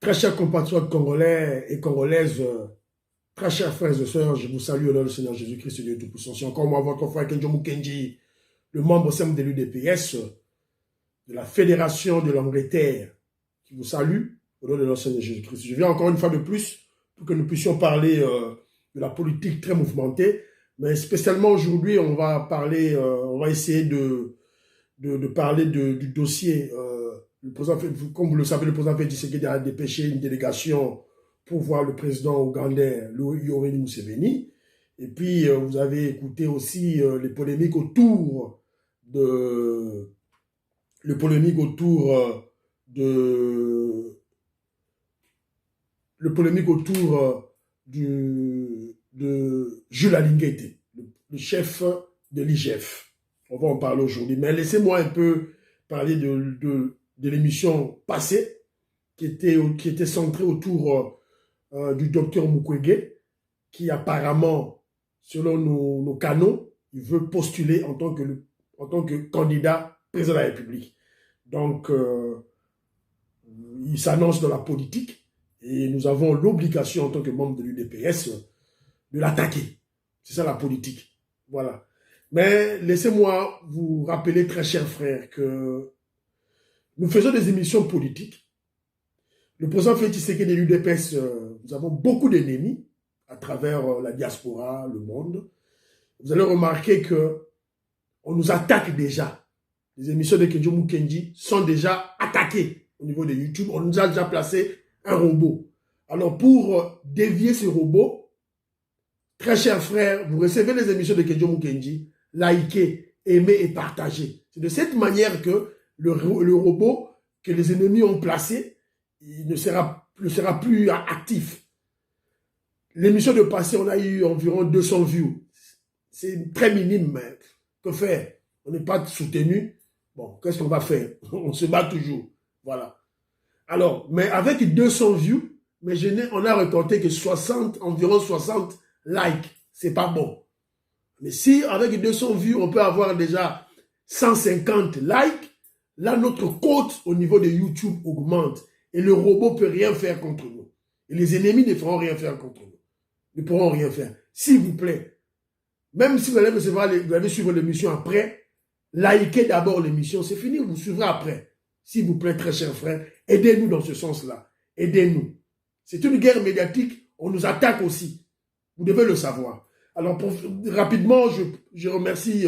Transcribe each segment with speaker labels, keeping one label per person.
Speaker 1: Très chers compatriotes congolais et congolaises, très chers frères et sœurs, je vous salue au nom du Seigneur Jésus-Christ, Dieu Tout-Puissant. C'est encore moi, votre frère Kenjo Mukenji, le membre simple de l'UDPS, de la Fédération de l'Angleterre, qui vous salue au nom de notre Seigneur Jésus-Christ. Je viens encore une fois de plus pour que nous puissions parler de la politique très mouvementée, mais spécialement aujourd'hui, on va parler, on va essayer de parler du dossier. Le président, comme vous le savez, le président Félix Tshisekedi a dépêché une délégation pour voir le président ougandais Yoweri Museveni. Et puis, vous avez écouté aussi les polémiques autour de de Jules Alinguete, le chef de l'IGF. On va en parler aujourd'hui. Mais laissez-moi un peu parler de l'émission passée qui était centrée autour du docteur Mukwege, qui apparemment, selon nos canons, il veut postuler en tant que candidat président de la République. Donc, il s'annonce dans la politique et nous avons l'obligation en tant que membre de l'UDPS de l'attaquer. C'est ça la politique. Voilà. Mais laissez-moi vous rappeler, très chers frères, que nous faisons des émissions politiques. Le président Félix Tshisekedi de l'UDPS, nous avons beaucoup d'ennemis à travers la diaspora, le monde. Vous allez remarquer que on nous attaque déjà. Les émissions de Kenjo Mukenji sont déjà attaquées au niveau de YouTube. On nous a déjà placé un robot. Alors pour dévier ce robot, très chers frères, vous recevez les émissions de Kenjo Mukenji, likez, aimez et partagez. C'est de cette manière que le robot que les ennemis ont placé, il ne sera plus actif. L'émission de passé, on a eu environ 200 views. C'est très minime, mais que faire? On n'est pas soutenu. Bon, qu'est-ce qu'on va faire? On se bat toujours. Voilà. Alors, mais avec 200 views, mais on a récolté que environ 60 likes. C'est pas bon. Mais si avec 200 vues, on peut avoir déjà 150 likes, là, notre cote au niveau de YouTube augmente. Et le robot ne peut rien faire contre nous. Et les ennemis ne feront rien faire contre nous. Ils ne pourront rien faire. S'il vous plaît, même si vous allez suivre l'émission après, likez d'abord l'émission. C'est fini, vous suivrez après. S'il vous plaît, très chers frères, aidez-nous dans ce sens-là. Aidez-nous. C'est une guerre médiatique. On nous attaque aussi. Vous devez le savoir. Alors, rapidement, je remercie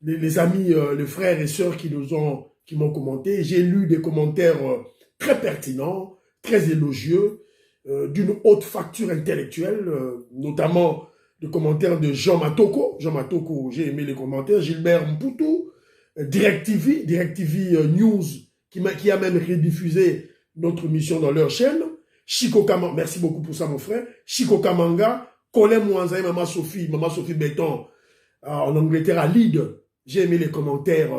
Speaker 1: les amis, les frères et sœurs qui m'ont commenté. J'ai lu des commentaires très pertinents, très élogieux, d'une haute facture intellectuelle, notamment des commentaires de Jean Matoko. Jean Matoko, j'ai aimé les commentaires. Gilbert Mputu, DirecTV News, qui a même rediffusé notre mission dans leur chaîne. Chico Kamanga, merci beaucoup pour ça, mon frère. Chico Kamanga, Colin Mouanzaï, Maman Sophie Béton, en Angleterre, à Leeds. J'ai aimé les commentaires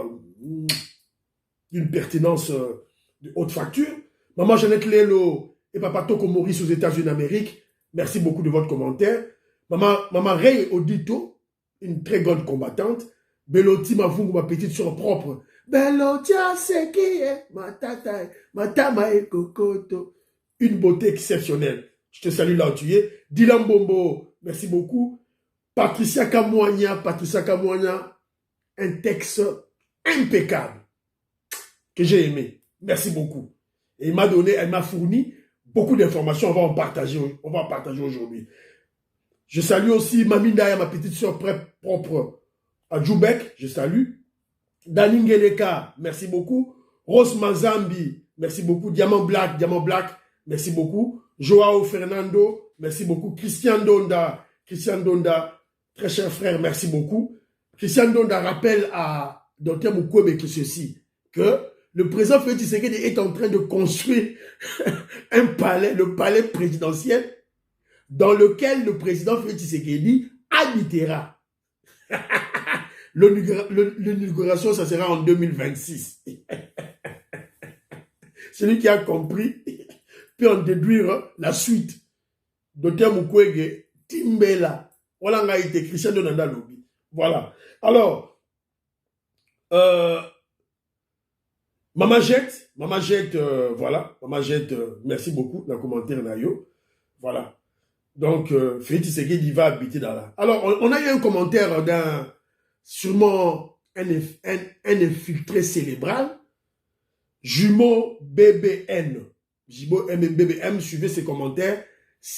Speaker 1: d'une pertinence de haute facture. Maman Jeannette Lelo et Papa Toko Maurice aux États-Unis d'Amérique, merci beaucoup de votre commentaire. Maman Ray Odito, une très grande combattante. Beloti Mavungu, ma petite soeur propre. Belotia Sekie, ma tama et kokoto. Une beauté exceptionnelle. Je te salue là où tu es. Dylan Bombo, merci beaucoup. Patricia Kamouania, un texte impeccable que j'ai aimé. Merci beaucoup. Et elle m'a fourni beaucoup d'informations. On va en partager aujourd'hui. Je salue aussi Mamindaya, ma petite soeur propre à Djoubek. Je salue. Daningeleka, merci beaucoup. Rose Mazambi, merci beaucoup. Diamant Black, merci beaucoup. Joao Fernando, merci beaucoup. Christian Donda, très cher frère, merci beaucoup. Christian Donda rappelle à Dr Mukwege que le président Félix Tshisekedi est en train de construire un palais, le palais présidentiel, dans lequel le président Félix Tshisekedi habitera. L'inauguration, ça sera en 2026. Celui qui a compris peut en déduire la suite. Dr Mukwege, Timbela, voilà a été Christian Donanda Lobby. Voilà. Alors, Maman Jette, voilà. Maman Jette, merci beaucoup dans le commentaire, Nayo. Voilà. Donc, Félix Tshisekedi va habiter dans là. Alors, on a eu un commentaire d'un, sûrement, un infiltré cérébral, jumeau BBN. Jumeau BBM, suivez ses commentaires.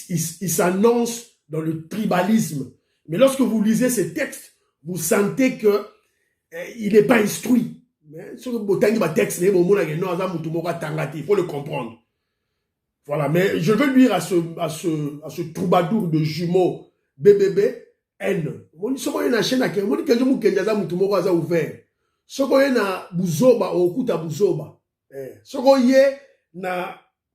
Speaker 1: Il s'annonce dans le tribalisme. Mais lorsque vous lisez ces textes, vous sentez que il n'est pas instruit. Il faut le comprendre. Voilà, mais je veux lire à ce troubadour de jumeaux BBB N. Si vous avez une chaîne, vous avez ouvert. Si vous avez une buzoba, si vous avez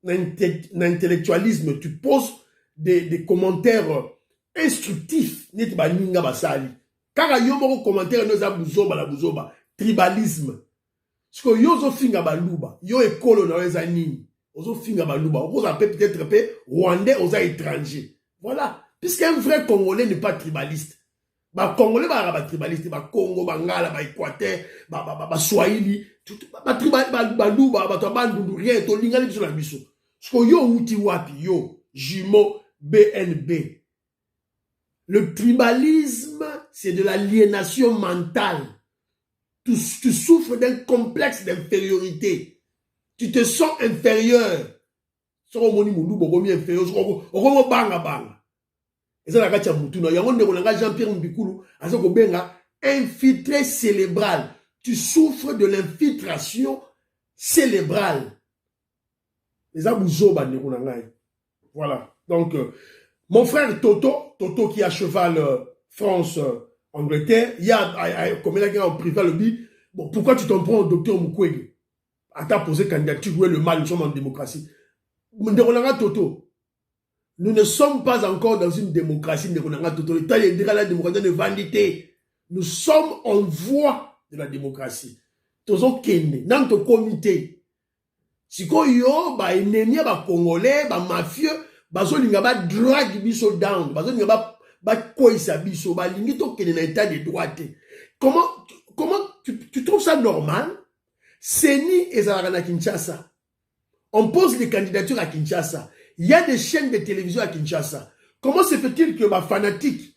Speaker 1: un intellectualisme, tu poses des commentaires instructifs. Car il y a un commentaire buzoba, tribalisme. Si vous avez un finga baluba, yo ekolo na weza nini. Ozo finga baluba, ozo appelle peut-être rwandais, ozo étranger. Voilà. Puisqu'un vrai Congolais n'est pas tribaliste. Ba Congolais ba tribaliste, ba Congo, ba Ngala, ba Équateur, ba Swahili, ba tribal ba luba, ba tabandundu rien to linga biso na biso. Parce yo uti wapi yo, jumeau BNB. Le tribalisme, c'est de l'aliénation mentale. Tu souffres d'un complexe d'infériorité. Tu te sens inférieur. Jean-Pierre Mbikulu, infiltré cérébral. Tu souffres de l'infiltration cérébrale. Voilà. Donc, mon frère Toto qui a cheval France-Angleterre, il y a comme il a en privé le dit, bon, pourquoi tu t'en prends au docteur Mukwege? À ta posé candidature, où est le mal, nous sommes en démocratie. Toto, nous ne sommes pas encore dans une démocratie. Toto, l'État est déjà la démocratie de vanité. Nous sommes en voie de la démocratie. Tozo kene, dans ton comité. Si yo, ba ennemi, ba congolais, ba mafieux, ba zolinga ba drag biso down, ba zolinga ba koisa biso, ba lingi to kene na état de droit. Comment tu trouves ça normal? Seni et Zarana Kinshasa. On pose les candidatures à Kinshasa. Il y a des chaînes de télévision à Kinshasa. Comment se fait-il que ma fanatique,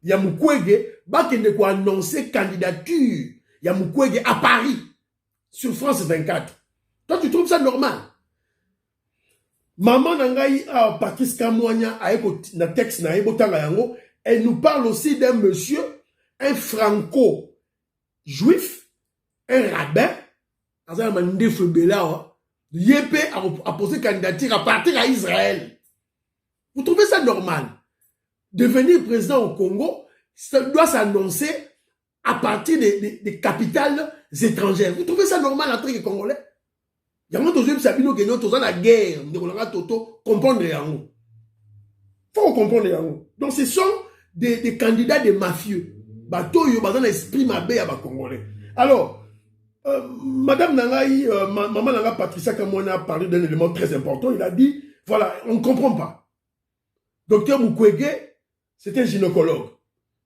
Speaker 1: Mukwege, bakende ko annoncer candidature, Mukwege à Paris, sur France 24? Toi, tu trouves ça normal? Maman Nangaï, Patrice Kamouania, na texte na ebotanga yango, elle nous parle aussi d'un monsieur, un franco-juif, un rabbin, Yépé a posé candidature à partir à Israël. Vous trouvez ça normal? Devenir président au Congo, ça doit s'annoncer à partir des capitales étrangères. Vous trouvez ça normal en tant que Congolais? Il y a la guerre, comprendre yango. Faut comprendre yango. Donc ce sont des candidats des mafieux. Bato yo bazana esprit mabé à Congolais. Alors, Madame Nangaï, Maman Nanga Patricia Kamwana a parlé d'un élément très important. Il a dit, voilà, on ne comprend pas. Docteur Mukwege, c'est un gynécologue.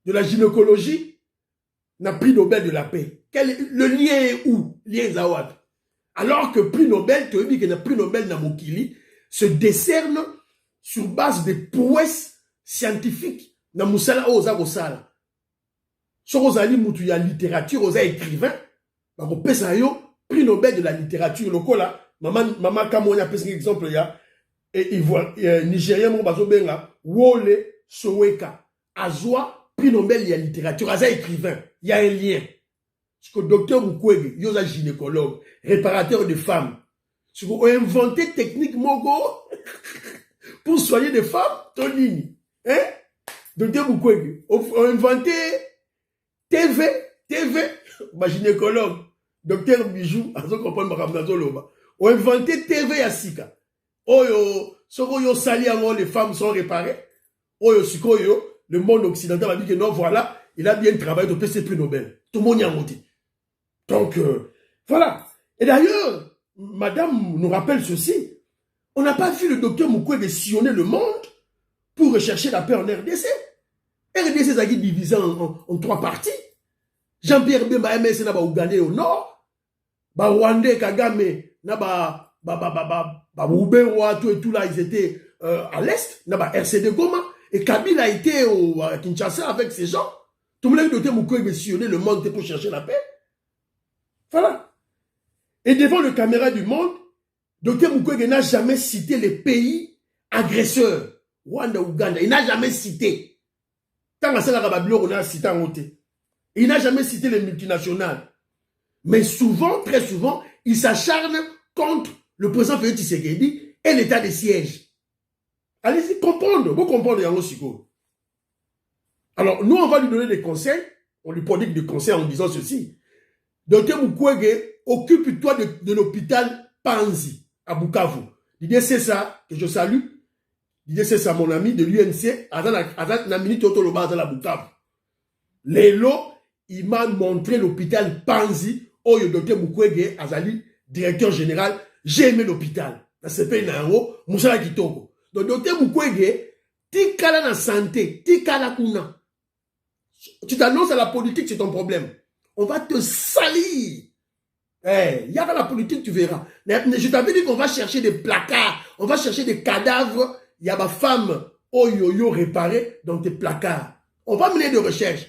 Speaker 1: De la gynécologie, n'a prix Nobel de la paix. Le lien est où? Lien Zawad. Alors que prix Nobel, tu dis que le prix Nobel Namokili se décerne sur base des prouesses scientifiques. Namusala Oza Gosala. Sur Ozali Moutuya littérature, Oza écrivain. Prix Nobel de la littérature lokola maman Kamoni a pris un exemple ya et voit Nigérien mon bazo benga Wole Soweka azwa prix Nobel de la littérature aza écrivain, il y a un lien. Parce que docteur Mukwege yoza gynécologue, réparateur de femmes. Si vous inventez technique mogo pour soigner des femmes, Tonini, hein? Docteur Mukwege on inventé TV ma gynécologue, docteur Bijou, on inventé TV à Sika. Oyo, Soko sali les femmes sont réparées. Oyo, Sikoyo, le monde occidental a dit que non, voilà, il a bien travaillé de PC prix Nobel. Tout le monde y a monté. Donc, voilà. Et d'ailleurs, madame nous rappelle ceci. On n'a pas vu le docteur Mukwege sillonner le monde pour rechercher la paix en RDC. RDC a été divisé en trois parties. Jean-Pierre Bemba MS n'a pas Ougandais au nord. Ba Rwandais, Kagame, na Ubewa, tout et tout là, ils étaient à l'est, na RCD Goma, et Kabila a été à Kinshasa avec ces gens. Tout le monde a doté Mukwege sillonner le monde pour chercher la paix. Voilà. Et devant le caméra du monde, Dr Mukwege n'a jamais cité les pays agresseurs. Rwanda, Ouganda, il n'a jamais cité. Tant que on a cité en côté. Il n'a jamais cité les multinationales. Mais souvent, très souvent, il s'acharne contre le président Félix Tshisekedi et l'état de siège. Allez-y, comprendre. Vous comprenez, Yango Siko. Alors, nous, on va lui donner des conseils. On lui prodigue des conseils en disant ceci. Dr Mukwege, occupe-toi de l'hôpital Panzi, à Bukavu. L'idée, c'est ça, que je salue. L'idée, c'est ça, mon ami de l'UNC, à la minute autoloba à la Bukavu. Lélo, il m'a montré l'hôpital Panzi, où le Dr Mukwege, Azali, directeur général, j'ai aimé l'hôpital. Dans ce pays, Moussala Kitoko. Donc, Dr Mukwege, tikala na santé, tikala kuna. Tu t'annonces à la politique, c'est ton problème. On va te salir. Il y a la politique, tu verras. Je t'avais dit qu'on va chercher des placards, on va chercher des cadavres. Il y a ma femme, oh yo-yo réparée dans tes placards. On va mener des recherches.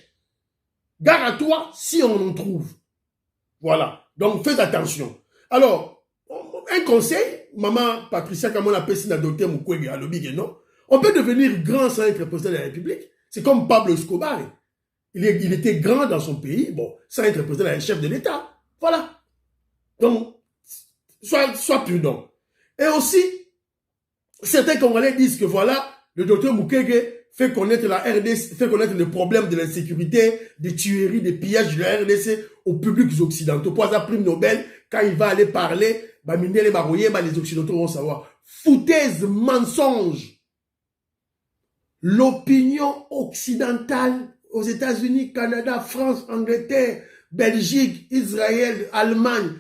Speaker 1: Gare à toi si on en trouve. Voilà. Donc, fais attention. Alors, un conseil, maman Patricia, comme on appelle ça, Dr Mukwege à l'obig, non? On peut devenir grand sans être président de la République. C'est comme Pablo Escobar. Il était grand dans son pays, bon, sans être président, chef de l'État. Voilà. Donc, sois prudent. Et aussi, certains Congolais disent que voilà, le docteur Mukwege fait connaître la RDC, fait connaître le problème de l'insécurité, des tueries, des pillages de la RDC aux publics occidentaux. Pour la prime Nobel, quand il va aller parler, les Occidentaux vont savoir. Foutaise, mensonge. L'opinion occidentale aux États-Unis, Canada, France, Angleterre, Belgique, Israël, Allemagne,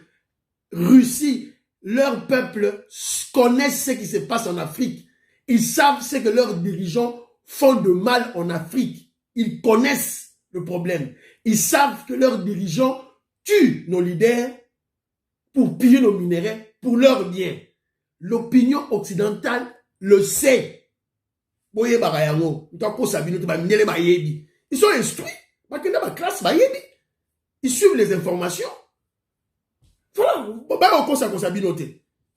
Speaker 1: Russie, leur peuple connaissent ce qui se passe en Afrique. Ils savent ce que leurs dirigeants font de mal en Afrique. Ils connaissent le problème. Ils savent que leurs dirigeants tuent nos leaders pour piller nos minéraux, pour leur bien. L'opinion occidentale le sait. Ils sont instruits. Ils suivent les informations. Voilà.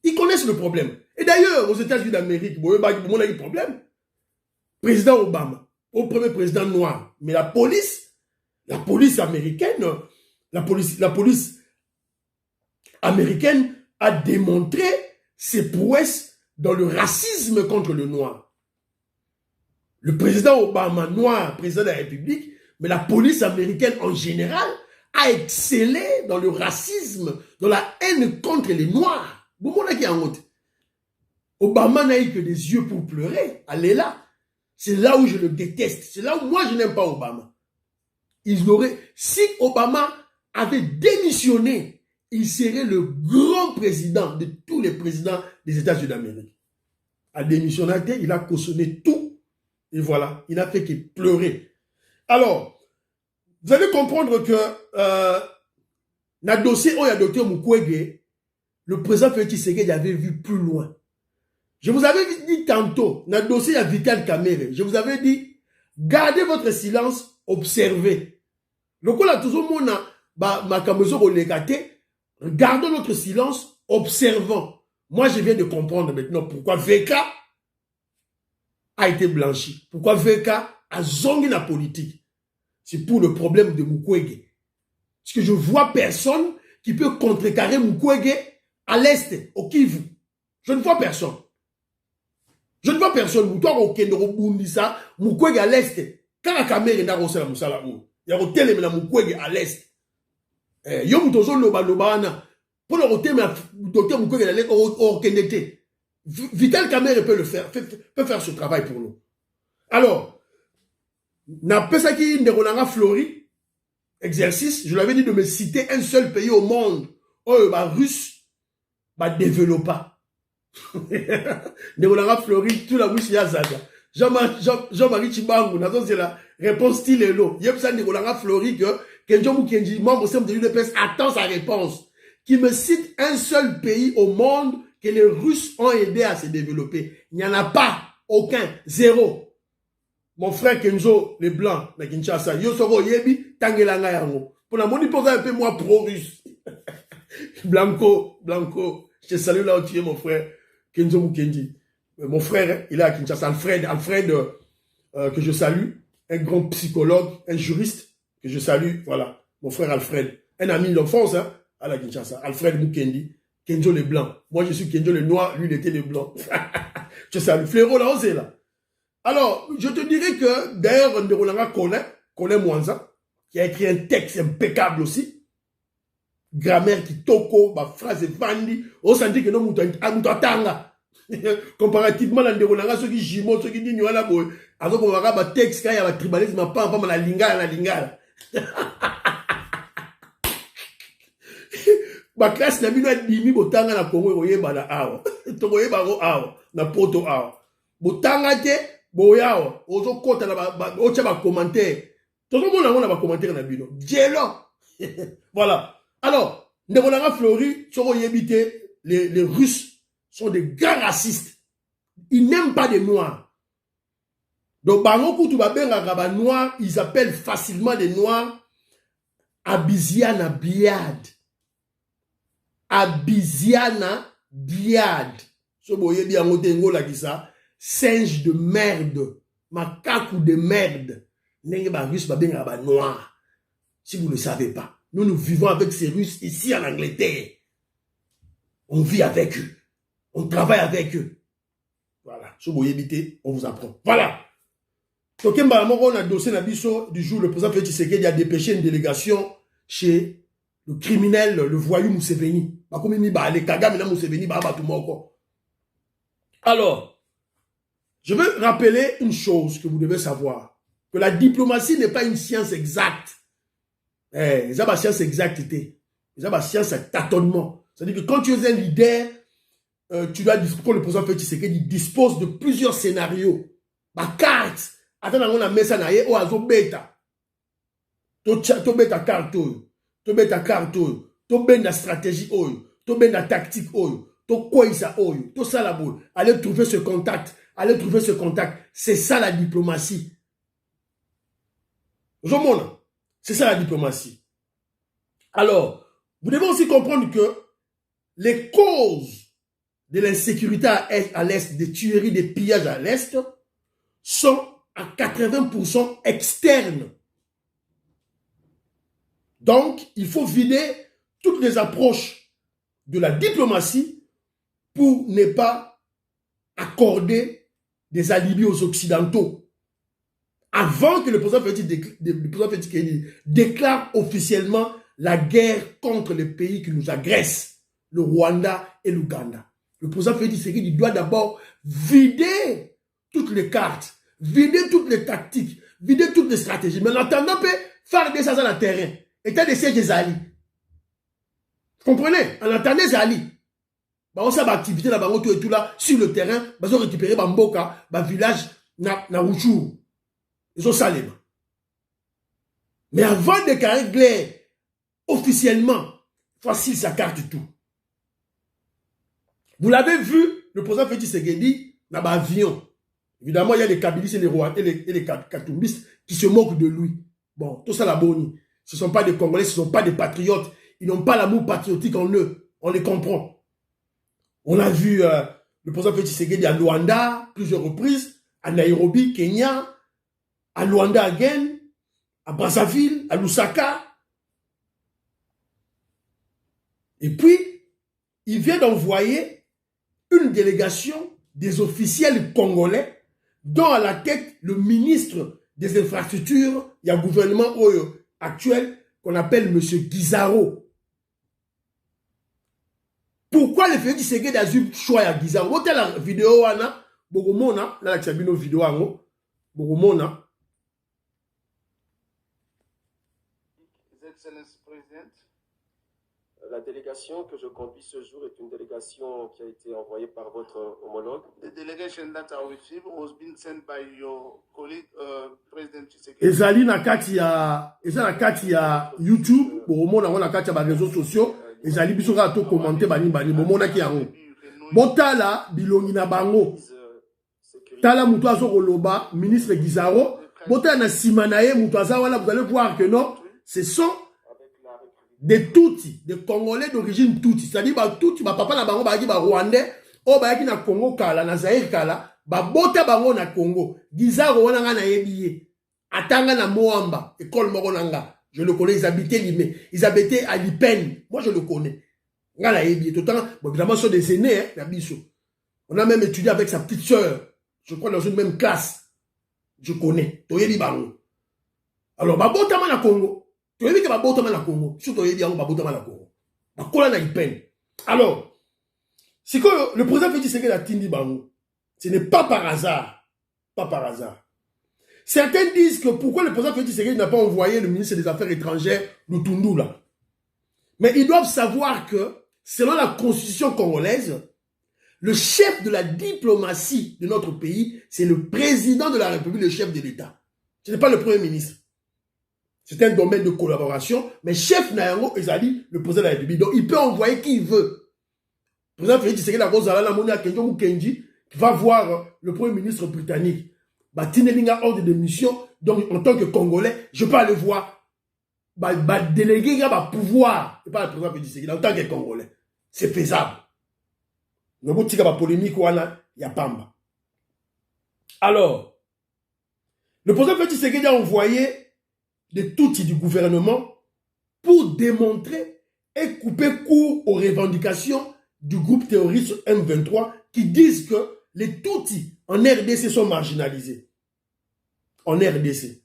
Speaker 1: Ils connaissent le problème. Et d'ailleurs, aux États-Unis d'Amérique, il y a un problème. Président Obama, au premier président noir. Mais la police américaine, la police américaine a démontré ses prouesses dans le racisme contre le noir. Le président Obama, noir, président de la République, mais la police américaine en général a excellé dans le racisme, dans la haine contre les noirs. Obama n'a eu que des yeux pour pleurer. Allez là. C'est là où je le déteste. C'est là où moi je n'aime pas Obama. Si Obama avait démissionné, il serait le grand président de tous les présidents des États-Unis d'Amérique. À démissionner, il a cautionné tout. Et voilà, il n'a fait que pleurer. Alors, vous allez comprendre que dans le dossier où il y a Dr Mukwege, le président Félix Tshisekedi avait vu plus loin. Je vous avais dit tantôt, dans le dossier, il y a Vital Kamerhe. Je vous avais dit, gardez votre silence, observez. Donc, on a toujours gardons notre silence, observons. Moi, je viens de comprendre maintenant pourquoi VK a été blanchi. Pourquoi VK a zongué la politique. C'est pour le problème de Mukwege. Parce que je vois personne qui peut contrecarrer Mukwege à l'est, au Kivu. Je ne vois personne. Je ne vois personne. Mukwege à l'est. Quand la caméra est dans la Moussala, il y a un Mukwege à l'est. Yom tozo loba lobana. Pour le roter, mais docteur Mukwege allait au Kendete. Vital Kamerhe peut le faire, peut faire ce travail pour nous. Alors, n'a pas ça qui n'est Flori, exercice, je l'avais dit de me citer un seul pays au monde, où bah russe, bah développa. N'est Flori, tout la bouche yazaga. Jean-Marie Chibangu, c'est la réponse style et l'eau. Yep ça n'est Flori que Kenji Kenji, membre au sein de l'UDPS, attend sa réponse. qui me cite un seul pays au monde que les Russes ont aidé à se développer. Il n'y en a pas. Aucun. Zéro. Mon frère Kenzo, les Blancs, na Kinshasa, yo soko yebi, tangelanga yango. Pour la moni posa un peu moi pro-russe. Blanco, je te salue là où tu es, mon frère Kenzo Mukendi. Mon frère, il est à Kinshasa. Alfred, que je salue. Un grand psychologue, un juriste, que je salue. Voilà. Mon frère Alfred. Un ami d'enfance, hein, à la Kinshasa. Alfred Mukendi. Kenzo les Blancs. Moi, je suis Kenzo les Noirs. Lui, il était les Blancs. Je salue. Frérot, là, osé, là. Alors, je te dirais que, d'ailleurs, Nderolanga Colin Mwanza, qui a écrit un texte impeccable aussi, grammaire qui toko, ma phrase est vendue, on s'en dit que non, tanga. Comparativement, Nderolanga, ceux qui jimo, ceux qui disent, voilà, boy, alors qu'on va avoir un texte, quand il y a un tribalisme, pas la lingala. Ma classe n'a pas dimi botanga na Congo yeba na awa. Toko yeba go awa na poto awa. Botanga te boyawa. Ozo kota na ocha ba commentaire. Todo mona mona ba commentaire na bino. Dielo. Voilà. Alors, Ndebolanga Flori, soko yebite les Russes sont des grands racistes. Ils n'aiment pas les noirs. Donc bango kutu ba benga ba noirs, ils appellent facilement les noirs Abiziana Biad. Abiziana Biad. So boye bien ngotengo la kisa. Singe de merde. Macaque de merde. Nenge ba russe ba benga ba noir. Si vous ne le savez pas. Nous vivons avec ces Russes ici en Angleterre. On vit avec eux. On travaille avec eux. Voilà. So boye bité, on vous apprend. Voilà. Donc on a dossier na biso du jour le président Félix Tshisekedi a dépêché une délégation chez le criminel, le voyou Museveni. Alors, je veux rappeler une chose que vous devez savoir. Que la diplomatie n'est pas une science exacte. C'est pas une science exactité. C'est pas une science tâtonnement. C'est-à-dire que quand tu es un leader, tu dois disposer, le président Félix Tshisekedi dispose de plusieurs scénarios. Ma carte. Attends, on a mis ça na ye, o azo beta. To beta carte. To beta carte. To benda stratégie oyo, to benda tactique oyo, to koisa oyo, to ça la boule. Allez trouver ce contact, C'est ça la diplomatie. C'est ça la diplomatie. Alors, vous devez aussi comprendre que les causes de l'insécurité à l'Est, des tueries, des pillages à l'Est, sont à 80% externes. Donc, il faut vider toutes les approches de la diplomatie pour ne pas accorder des alibis aux Occidentaux. Avant que le président Félix déclare officiellement la guerre contre les pays qui nous agressent, le Rwanda et l'Ouganda. Le président Félix doit d'abord vider toutes les cartes, vider toutes les tactiques, vider toutes les stratégies. Mais en attendant, faire des choses sur le terrain. État de siège des alliés. Vous comprenez? En attendant les alliés. On s'est activité là-bas, tout là, sur le terrain, ils ont récupéré Bamboka, village, na Rouchou. Ils ont salé. Mais avant de régler officiellement, facile sa carte tout. Vous l'avez vu, le président Félix Tshisekedi, dans l'avion. Évidemment, il y a les Kabylistes et les Rwandais et les Katumbistes qui se moquent de lui. Bon, tout ça la bonne. Ce ne sont pas des Congolais, ce ne sont pas des patriotes. Ils n'ont pas l'amour patriotique en eux. On les comprend. On a vu le président Félix Tshisekedi à Luanda, plusieurs reprises, à Nairobi, Kenya, à Luanda again, à Brazzaville, à Lusaka. Et puis, il vient d'envoyer une délégation des officiels congolais, dont à la tête le ministre des infrastructures, il y a un gouvernement actuel qu'on appelle M. Guizaro. Pourquoi le Félix Tshisekedi a eu choix à Guizaro? Vous avez la vidéo, Bogomona, là, il y a une vidéo, Bogomona.
Speaker 2: Excellency President.
Speaker 3: La délégation que je conduis ce jour est une délégation qui a été envoyée par votre homologue.
Speaker 2: The delegation that I with him was being sent by your colleague, President Tshisekedi.
Speaker 1: Ezali na kati ya YouTube, Bogomona na kati ya réseaux sociaux. ezali biso kaka to commenter bani bomonaki yango. Botala bilongi na bango. Tala mutu azo koloba ministre Guizaro. Botala na sima na ye mutu aza wana, vous allez voir que non, ce sont des Tutsis, des Congolais d'origine Tutsi. C'est-à-dire Tutsi, papa na bango ba Rwandais, o ba na Congo kala na Zaire kala, ba bota bango na Congo. Guizaro wana nga na yebiye. Atanga na Moamba, école moko nanga. Je le connais, ils habitaient Limé. Ils habitaient à Lipen. Moi, je le connais. Nga na yebiye. Tout le temps, bon, évidemment, ce sont des aînés, hein, Nabiso. On a même étudié avec sa petite sœur. Je crois dans une même classe. Je connais. Toyebi bango. Alors, ba bota ma na Congo. Toyebi ke ba bota ma na Congo. Surtout toyebi yango ba bota ma na Congo. Ba kola na Lipen. Alors, c'est que le président Félix Tshisekedi a tindi bango. Ce n'est pas par hasard. Pas par hasard. Certains disent que pourquoi le président Félix Tshisekedi n'a pas envoyé le ministre des Affaires étrangères, Lutundu, là. Mais ils doivent savoir que, selon la constitution congolaise, le chef de la diplomatie de notre pays, c'est le président de la République, le chef de l'État. Ce n'est pas le premier ministre. C'est un domaine de collaboration, mais chef Nayango Ezali, le président de la République. Donc, il peut envoyer qui il veut. Le président Félix Tshisekedi qui va voir le premier ministre britannique. Tinelinga ordre de mission, donc en tant que Congolais, je peux aller voir, déléguer un pouvoir, et pas le président Félix Tshisekedi, en tant que Congolais. C'est faisable. Le mot tika polémique, il y a Pamba. Alors, le président Félix Tshisekedi a envoyé des Tutsis du gouvernement pour démontrer et couper court aux revendications du groupe terroriste M23 qui disent que les Tutsis en RDC sont marginalisés. En RDC.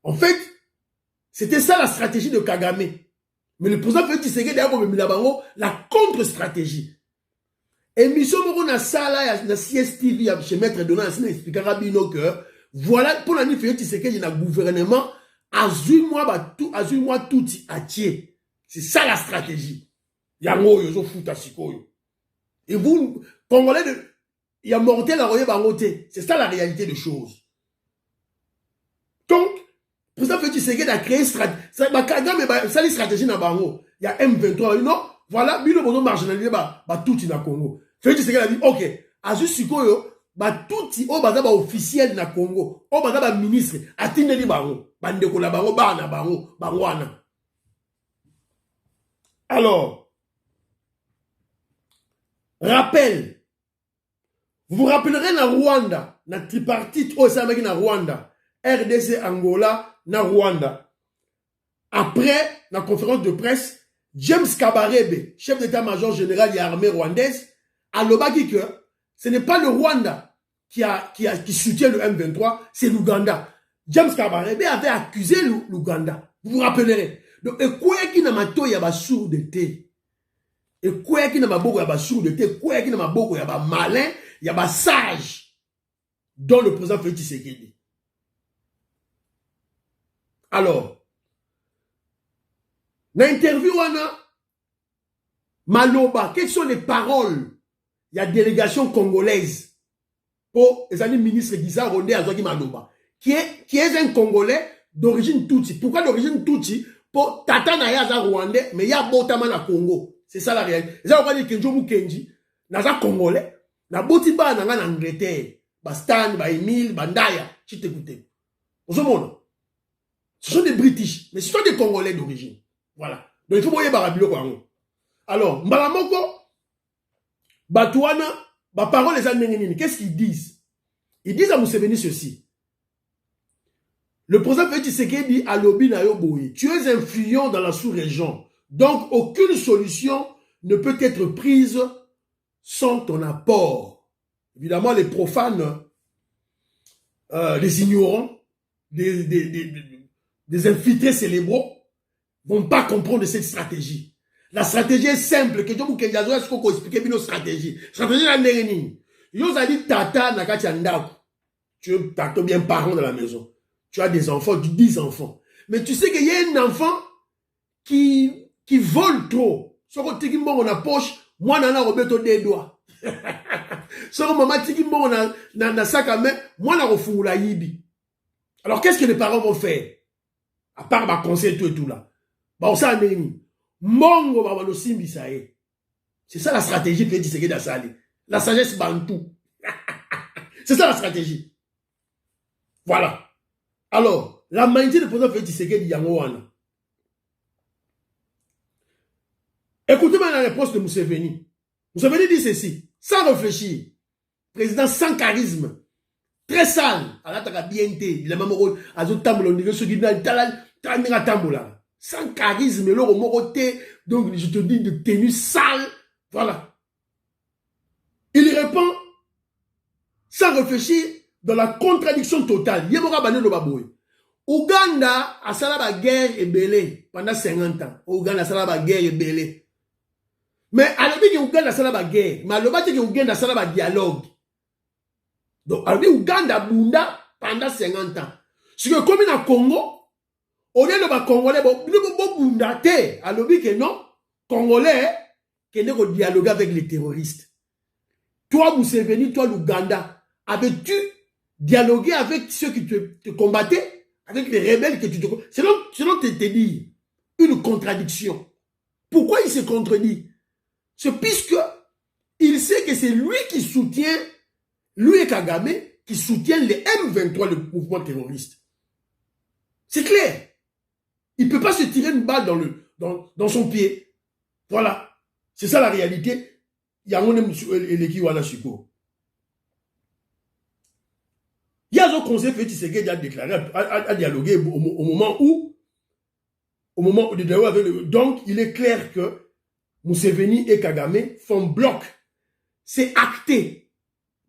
Speaker 1: En fait, c'était ça la stratégie de Kagame. Mais le président Félix Tshisekedi a la contre-stratégie. Et mission Morona Sala, la CSTV, chez Maître Donald, il expliquera bien que voilà, pour l'année Félix Tshisekedi, le gouvernement, azui-moi tout à tier. C'est ça la stratégie. Yango, yozo futa sikoyo. Et vous, Congolais, il y a mortel à royer bangoté. C'est ça la réalité des choses. Donc, le président Félix Tshisekedi a créé une stratégie dans Bango. Il y a M23, non? Voilà, il y a un marginalisé, tout dans Congo. Félix Tshisekedi a dit, ok, azu sikoyo, tout officiel na Congo, ministre, atineli bango, bandeko la bango, bangwana. Alors, rappel, vous vous rappellerez na Rwanda, na tripartite, na Rwanda, RDC, Angola, na Rwanda. Après la conférence de presse, James Kabarebe, chef d'état-major général de l'armée rwandaise, a l'obagi que ce n'est pas le Rwanda qui soutient le M23, c'est l'Ouganda. James Kabarebe avait accusé l'Ouganda. Vous vous rappellerez. Donc, et quoi qui n'a pas y a pas sourd de thé. Et quoi qui n'a pas beaucoup y a pas sourd de thé. Quoi qui n'a pas beaucoup y a pas malin, y a pas sage. Dont le président Félix Tshisekedi. Alors, l'interview, Maloba, quelles sont les paroles? Il y a délégation congolaise pour les amis ministres Guizaro Maloba, qui est un Congolais d'origine Tutsi. Pourquoi d'origine Tutsi? Pour Tata Naya Rwandais, mais il y a Botama na Congo. C'est ça la réalité. Les gens vont dire Kenjo Mukenji, Naza Congolais, na Botiba na Angleterre, Bastan, Emile, Bandaya, tu t'écoutes. Vous monde. Ce sont des British, mais ce sont des Congolais d'origine. Voilà. Donc il faut voir Barabilo Kwango. Alors, Mbalamoko, Batouana, parole les Alménines, qu'est-ce qu'ils disent? Ils disent à Museveni ceci. Le président Félix Tshisekedi a lobby na Yoboye. Tu es influent dans la sous-région. Donc, aucune solution ne peut être prise sans ton apport. Évidemment, les profanes, les ignorants, des infiltrés cérébraux vont pas comprendre cette stratégie. La stratégie est simple. Que je expliquer une stratégie. Stratégie la nérénie. Yo dit tata nakati andako. Tu as bien parent dans la maison. Tu as des enfants, 10 enfants. Mais tu sais qu'il y a un enfant qui vole trop. Si on a poche, moi nana robeto des doigts. Si maman tiki on a sac à main, moi na refungula yibi. Alors qu'est-ce que les parents vont faire? À part ma conseil tout et tout là. Bah on sait Mongo babalo simbi sae. C'est ça la stratégie de Félix Tshisekedi Asali. La sagesse bantou. C'est ça la stratégie. Voilà. Alors, la magnifique de président Félix Tshisekedi Yangowana. Écoutez-moi la réponse de Museveni. Museveni dit ceci, sans réfléchir. Président sans charisme. Très sale. Il a même rôle. Sans charisme, donc je te dis de tenue sale. Voilà. Il répond sans réfléchir dans la contradiction totale. Ouganda a sala la guerre et belé pendant 50 ans. Ouganda a sala la guerre et belé. Mais à l'objet que Ouganda a sala la guerre, mais à l'objet que Ouganda a sala la dialogue. Donc à l'objet Ouganda bunda pendant 50 ans. Ce que comme dans Congo, au lieu de Congolais, bunda te, à l'objet que non, Congolais, qui ne dialoguer avec les terroristes. Toi, Museveni, toi, l'Ouganda, avais-tu dialogué avec ceux qui te combattaient, avec les rebelles que tu te combattaient? Selon te dire, une contradiction. Pourquoi il se contredit? C'est puisque il sait que c'est lui qui soutient, lui et Kagame, qui soutiennent les M23, le mouvement terroriste. C'est clair. Il ne peut pas se tirer une balle dans son pied. Voilà. C'est ça la réalité. Il y a un éléki wana suko. Il y a un conseil Félix Tshisekedi a déclaré, a dialogué au moment où donc il est clair que Museveni et Kagame font bloc. C'est acté.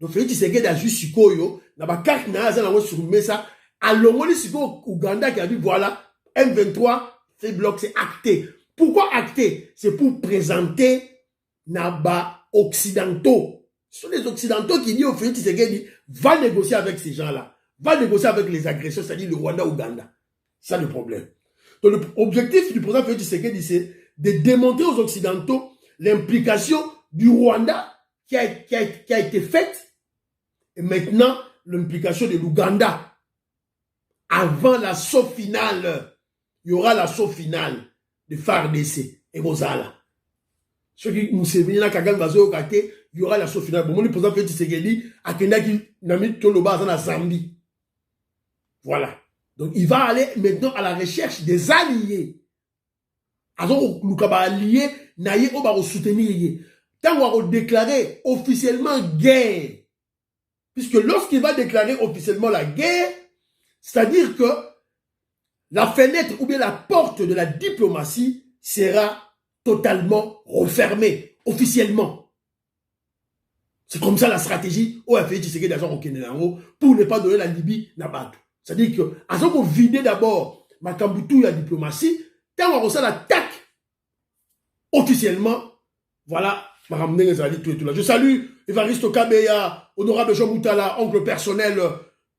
Speaker 1: Donc Félix Tshisekedi a juste suko na ba carte na za na sur mesa à l'ongoli suko Ouganda qui a dit voilà M23 fait bloc, c'est acté. Pourquoi acté? C'est pour présenter Naba occidentaux. Ce sont les occidentaux qui disent au Félix Tshisekedi va négocier avec ces gens-là. Va négocier avec les agresseurs, c'est-à-dire le Rwanda-Ouganda. C'est ça le problème. Donc l'objectif du président Félix Tshisekedi, c'est de démontrer aux occidentaux l'implication du Rwanda qui a été faite et maintenant l'implication de l'Ouganda. Avant l'assaut final, il y aura l'assaut final de FARDC et Rosala. Ce qui nous séville dans Kagame Bazo Kate, il y aura l'assaut final. Bon, le président Félix Tshisekedi a Kenaki Nami Toloba dans Zambie. Voilà. Donc il va aller maintenant à la recherche des alliés. Alors Lukaba allié naye oba au soutenir. Tant qu'on va déclarer officiellement guerre. Puisque lorsqu'il va déclarer officiellement la guerre, c'est-à-dire que la fenêtre ou bien la porte de la diplomatie sera totalement refermée, officiellement. C'est comme ça la stratégie au Félix Tshisekedi d'agent au Kenya pour ne pas donner la Libye à Batou. C'est-à-dire que, à ce qu'on vide d'abord Makambutu la diplomatie, tant qu'on l'attaque officiellement, voilà, je salue Évariste Kabeya, honorable Jean Moutala, oncle personnel,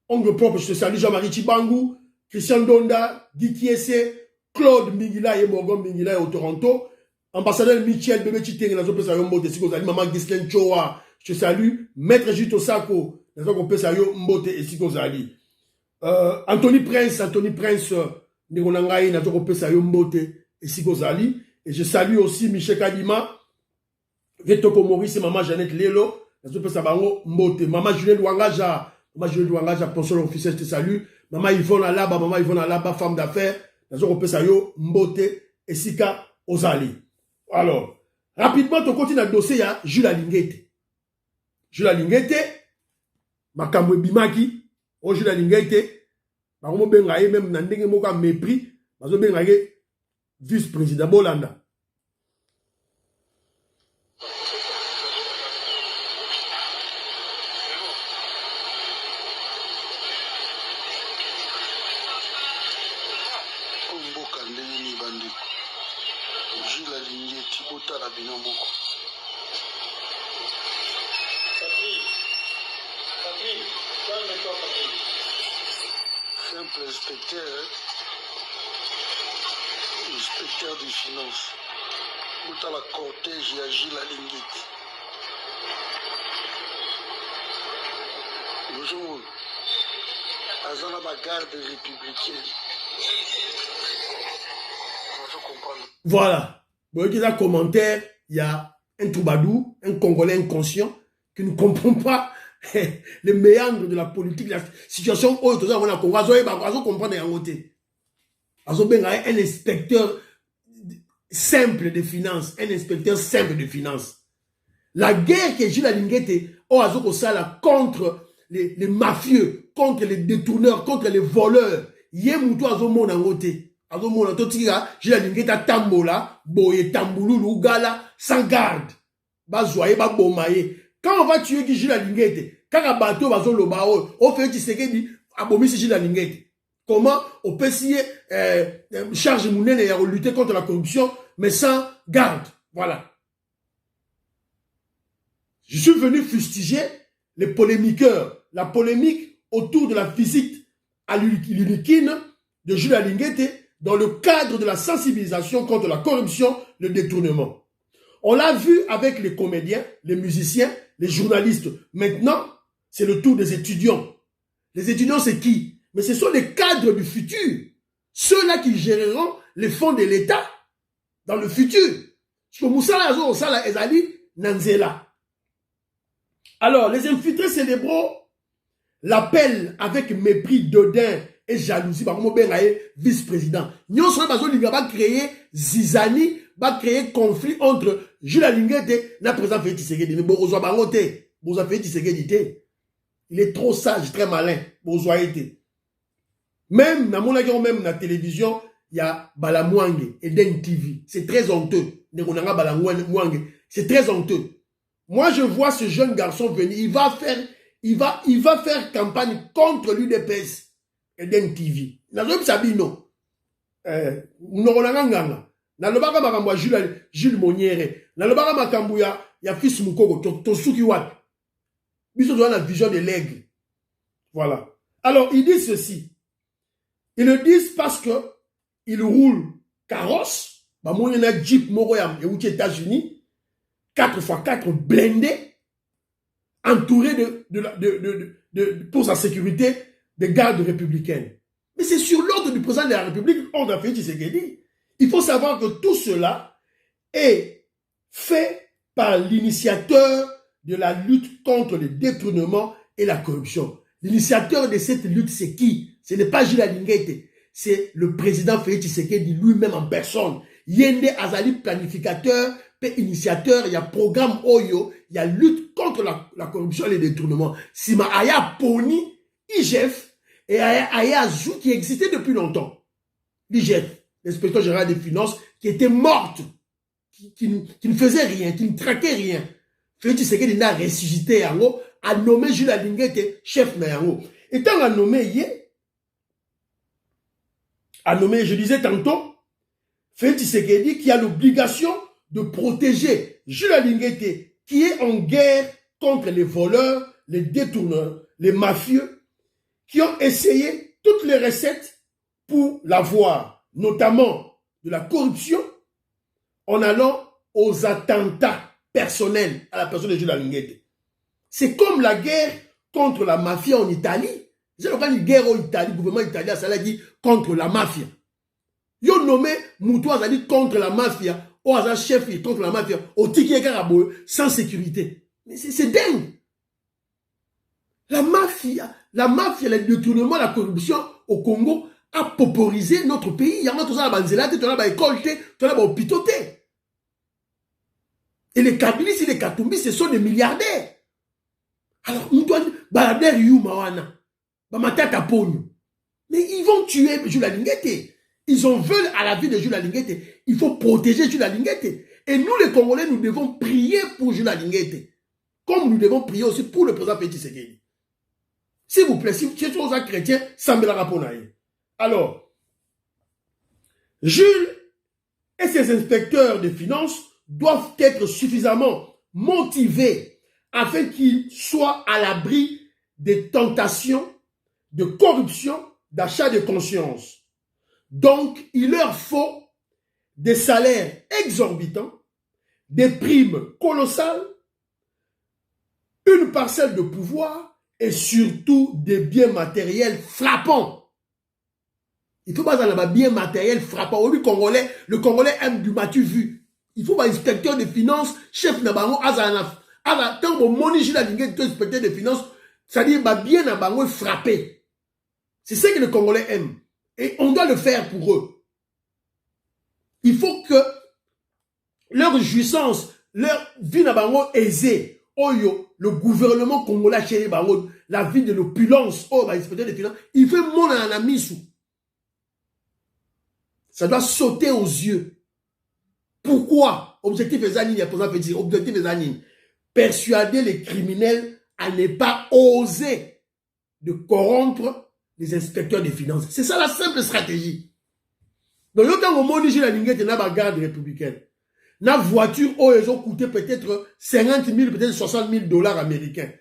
Speaker 1: oncle propre, je te salue Jean-Marie Chibangu, Christian Donda, Guy Kiese, Claude Mingila et Morgan Mingila au Toronto, ambassadeur Michel Bébé Chiteng, Maman Ghislaine Choa, je te salue, Maître Jito Sako, Anthony Prince, Nigonangaï, et je salue aussi Michel Kadima, Vetoko Maurice et Maman Jeannette Lelo, Maman Juliette Ouangaja, consul officiel, je te salue, Maman Yvonne Alaba, femme d'affaires, Mbote et Sika Ozali. Alors, rapidement, on continue à dossier, il y a Jules Alingete. Jules Alingete, Makamwe Bimaki, Jules Alingete, Maromo Bengaye, même Nandenge Moka mépris, Mazo Bengaye, vice-président Bolanda.
Speaker 4: Simple inspecteur des finances, tout à la cortège et agit la linguette. Bonjour, à la garde républicaine.
Speaker 1: Voilà. Vous voyez qu'il y a un commentaire, il y a un Toubadou, un Congolais inconscient, qui ne comprend pas les méandres de la politique, la situation où on a Congo, on comprend un inspecteur simple de finances, un inspecteur simple de finances. La guerre que Jules Alinguete a contre les mafieux, contre les détourneurs, contre les voleurs, Yemoutou Azomona Ngote. Azomona Totira, Jules Alinguete Tambola, Boye Tamboulou, Lugala, sans garde. Bazoye, Babomaye. Quand on va tuer Jules Alinguete, quand un bateau va sur le barreau, on fait Tshisekedi, abomi Jules Alinguete. Comment on peut essayer charge Mounene et lutter contre la corruption, mais sans garde. Voilà. Je suis venu fustiger les polémiqueurs, la polémique autour de la visite à l'Unikine de Jules Alinguete dans le cadre de la sensibilisation contre la corruption, le détournement. On l'a vu avec les comédiens, les musiciens, les journalistes. Maintenant, c'est le tour des étudiants. Les étudiants, c'est qui? Mais ce sont les cadres du futur. Ceux-là qui géreront les fonds de l'État dans le futur. Alors, les infiltrés célébraux l'appellent avec mépris, dédain et jalousie. Vice-président. Nous va créer zizani, va créer conflit entre Jules Alinguete et le président Félix Tshisekedi. Mais il est trop sage, très malin. Même dans la télévision, il y a Balamouangue et Den TV. C'est très honteux. C'est très honteux. Moi, je vois ce jeune garçon venir. Il va faire campagne contre l'UDPS et Den TV. Jules Moniere. Il y a fils Moukoko, Tosuki Wat. Ils ont la vision de l'aigle. Voilà. Alors, ils disent ceci. Ils le disent parce que ils roulent carrosse. Il y a un Jeep Moroyam et aux États-Unis. 4x4 blindés. Entourés pour sa sécurité, des gardes républicaines. Mais c'est sur l'ordre du président de la République, on a fait Tshisekedi. Il faut savoir que tout cela est fait par l'initiateur de la lutte contre le détournement et la corruption. L'initiateur de cette lutte, c'est qui? Ce n'est pas Jules Alinguete, c'est le président Félix Tshisekedi lui-même en personne. Yende Azali, planificateur, initiateur, il y a programme Oyo, il y a lutte contre la corruption et le détournement. Sima Aya Poni, IGF, et Aya Zou qui existait depuis longtemps. L'IGF, l'inspecteur général des finances, qui était morte, qui ne faisait rien, qui ne traquait rien. Félix Tshisekedi n'a ressuscité en haut, a nommé Jules Alinguete chef en haut. Et tant a nommé, je disais tantôt, Félix Tshisekedi qui a l'obligation de protéger Jules Alinguete qui est en guerre contre les voleurs, les détourneurs, les mafieux, qui ont essayé toutes les recettes pour l'avoir, notamment de la corruption, en allant aux attentats personnels à la personne de Jules Alinguete. C'est comme la guerre contre la mafia en Italie. J'ai une guerre en Italie, le gouvernement italien, ça l'a dit contre la mafia. Ils ont nommé Moutou Azali contre la mafia, ou Azali chef contre la mafia, au Tiki Karabou, sans sécurité. Mais c'est dingue. La mafia, le détournement, la corruption au Congo a pauperisé notre pays. Il y a tout ça, la banzela, tout ça, la école, tout ça, la hôpital. Et les Kabilis et les Katumbi, ce sont des milliardaires. Alors, on doit dire, Balader Yumawana, Bamatata Pogno. Mais ils vont tuer Jules Alinguete. Ils en veulent à la vie de Jules Alinguete. Il faut protéger Jules Alinguete. Et nous, les Congolais, nous devons prier pour Jules Alinguete. Comme nous devons prier aussi pour le président Félix Tshisekedi. S'il vous plaît, si vous êtes aux chrétiens, Sambela Raponaï. Alors, Jules et ses inspecteurs de finances doivent être suffisamment motivés afin qu'ils soient à l'abri des tentations de corruption, d'achat de conscience. Donc, il leur faut des salaires exorbitants, des primes colossales, une parcelle de pouvoir et surtout des biens matériels frappants. Il faut pas avoir des biens matériels frappants. Le Congolais aime du matu vu. Il faut un inspecteur des finances, chef Nabango, Azanaf. Quand on monige la ligne de inspecteur des finances, c'est-à-dire bien Nabango frappé. C'est ce que les Congolais aiment. Et on doit le faire pour eux. Il faut que leur jouissance, leur vie Nabango aisée, Oyo, le gouvernement congolais chez Bango, la vie de l'opulence, oh, bah, inspecteur des finances, il fait mon anamisou. Ça doit sauter aux yeux. Pourquoi? Objectif des années, objectif des années. Persuader les criminels à ne pas oser de corrompre les inspecteurs des finances. C'est ça la simple stratégie. Donc, quand on monte la ligne de la garde républicaine, la voiture, oh, ils ont coûté peut-être 50 000, peut-être 60 000 dollars américains.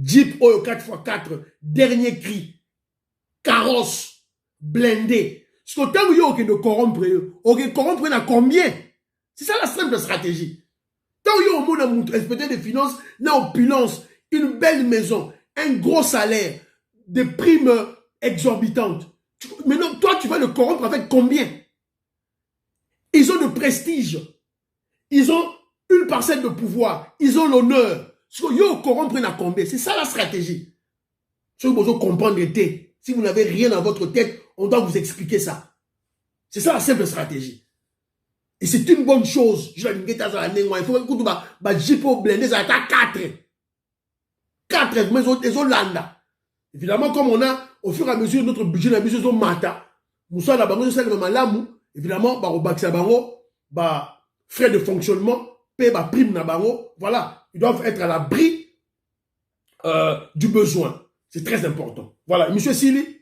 Speaker 1: Jeep, oh, 4x4, dernier cri, carrosse, blindé. Ce que tant que de corrompre, ok, corrompre à combien? C'est ça la simple stratégie. Tant que vous avez inspecteur des finances, une opulence, une belle maison, un gros salaire, des primes exorbitantes. Maintenant, toi, tu vas le corrompre avec combien? Ils ont le prestige. Ils ont une parcelle de pouvoir. Ils ont l'honneur. Ce que vous corrompre à combien? C'est ça la stratégie. Ce que vous comprendre. Si vous n'avez rien dans votre tête, on doit vous expliquer ça. C'est ça la simple stratégie. Et c'est une bonne chose. Il faut que Jipo blindé, ça a 4. 4, mais ils ont landa. Évidemment, comme on a, au fur et à mesure, notre budget, la mesure, ils mata. Moussa, la bango, c'est le même évidemment, au Baxia Bango, frais de fonctionnement, paye prime na bango. Voilà. Ils doivent être à l'abri du besoin. C'est très important. Voilà. Monsieur Sili,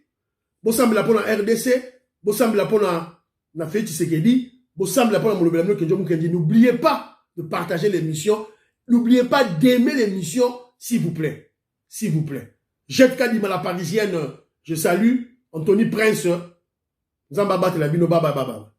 Speaker 1: vous semblez la pour la RDC, vous semblez la pour la Félix Tshisekedi, vous semblez la pour la Molobelano Kenji. N'oubliez pas de partager l'émission. N'oubliez pas d'aimer l'émission, s'il vous plaît. S'il vous plaît. Jette Kadima la parisienne, je salue. Anthony Prince, Zamba Bat la Bino Baba Baba.